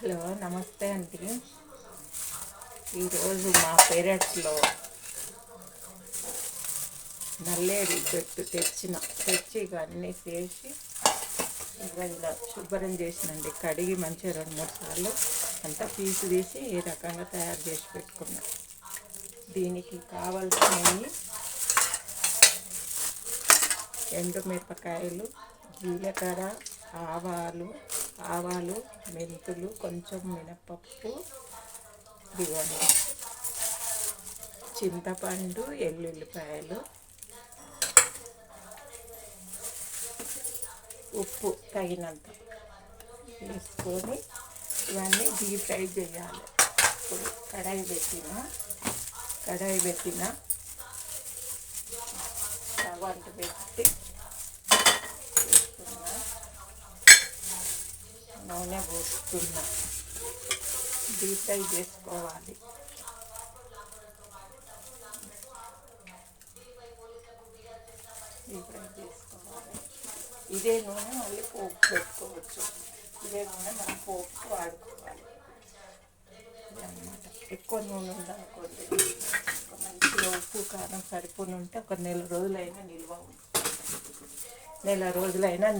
Hello, నమస్తే అండి. ఈరోజు మా పెరట్లో నల్లేరు చెట్టు తెచ్చి ఇవన్నీ చేసి ఇలా శుభ్రం చేసినండి. కడిగి మంచిగా 2-3 సార్లు అంతా పీసు తీసి ఈ రకంగా తయారు చేసి పెట్టుకున్నా. దీనికి కావాల్సినవి ఎండుమిరపకాయలు, జీలకర్ర, ఆవాలు, మెంతులు, కొంచెం మినపప్పు, ఇవ్వండి, చింతపండు, ఎల్లుల్లిపాయలు, ఉప్పు తగినంత వేసుకొని ఇవన్నీ డీప్ ఫ్రై చేయాలి. ఇప్పుడు కడాయి పెట్టిన స్టవ్ అంటు పెట్టి నూనె పోస్తున్నా. డీప్ ఫ్రై చేసుకోవాలి. ఇదే నూనె మళ్ళీ పోపు పెట్టుకోవచ్చు. ఇదే నూనె మనం పోపుకు వాడుకోవాలి అన్నమాట. ఎక్కువ నూనె ఉందనుకోండి, మంచిగా ఉప్పు కారం సరిపోని ఉంటే ఒక నెల రోజులైనా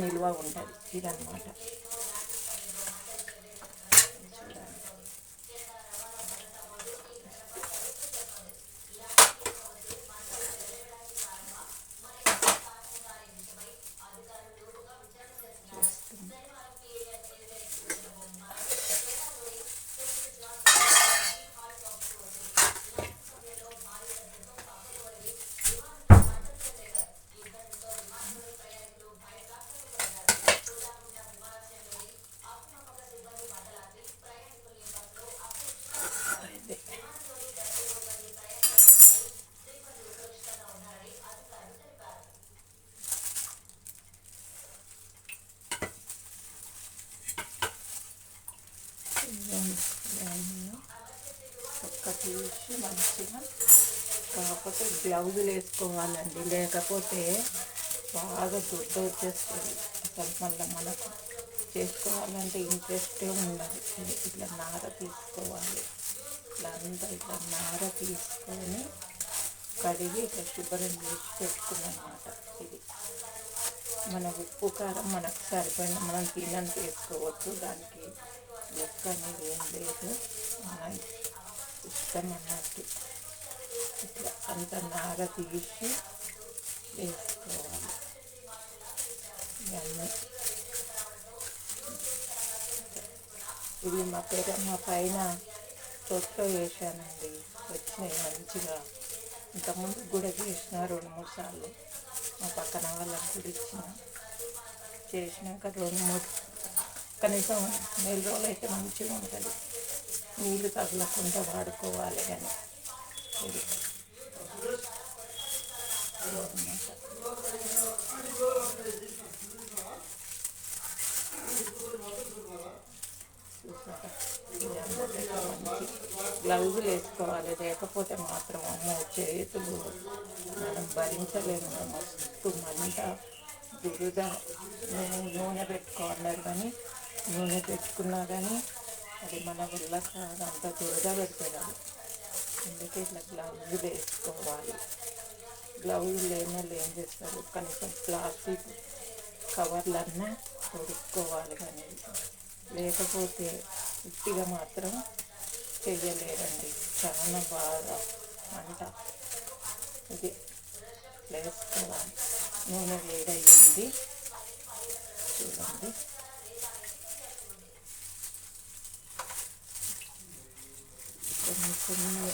నిల్వ ఉంటుంది. ఇదన్నమాట. తీసి మంచిగా, కాకపోతే గ్లౌజులు వేసుకోవాలండి, లేకపోతే బాగా దుడ్డు వచ్చేస్తుంది. అసలు మళ్ళీ మనకు చేసుకోవాలంటే ఇంట్రెస్టే ఉండదు. ఇట్లా నార తీసుకోవాలి. ఇట్లా నార తీసుకొని కడిగి ఇట్లా శుభ్రం చేసి పెట్టుకున్నమాట. ఇది మన ఉప్పు కారం మనకు సరిపోయిన మనం తినంత వేసుకోవచ్చు. దానికి లెక్క అనేది ఏం లేదు, మన ఇష్టం అన్నట్టు. ఇట్లా అంత నార తీసి వేసుకోవాలి. ఇవన్నీ ఇది మా పైన తొట్లో వేసానండి. వచ్చినాయి మంచిగా. ఇంతకుముందు కూడా చేసిన 2-3 సార్లు. మా పక్కన వాళ్ళకి కూడా ఇచ్చిన. చేసినాక 2-3 కనీసం నెల రోజులు అయితే మంచిగా ఉంటుంది. నీళ్ళు తగలకుండా వాడుకోవాలి. కానీ ఇది గ్లౌజులు వేసుకోవాలి. లేకపోతే మాత్రం చేతులు మనం భరించలేము. మస్తు మంట, దురద. నూనె పెట్టుకోవాలి, కానీ నూనె పెట్టుకున్నా కానీ అది మన వల్ల కాదు, అంత దురద పెడుతుంది. అందుకే ఇట్లా గ్లౌజులు వేసుకోవాలి. గ్లౌజులు లేని వాళ్ళు ఏం చేస్తారు, కనీసం ప్లాస్టిక్ కవర్లన్నా కొడుక్కోవాలి. కానీ లేకపోతే ఉట్టిగా మాత్రం చెయ్యలేరండి. చాలా బాగా మంట. ఇది వేసుకోవాలి. నూనె వేడయింది చూడండి. కొన్ని